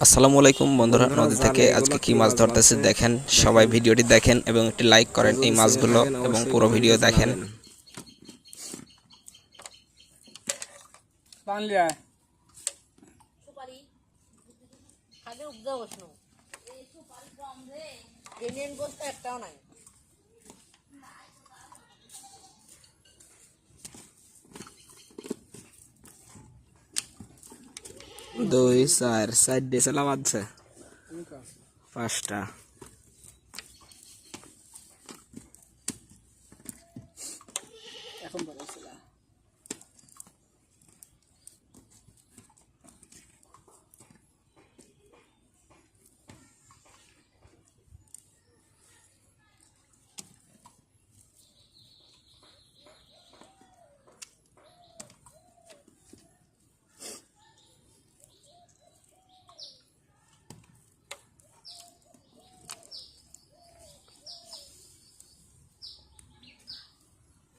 আসসালামু আলাইকুম বন্ধুরা, নদী থেকে আজকে কি মাছ ধরতেছে দেখেন। সবাই ভিডিওটি দেখেন এবং একটি লাইক করেন এই মাছগুলো এবং পুরো ভিডিও দেখেন। দুই চার চার দিয়ে চালা বাজছে 5টা।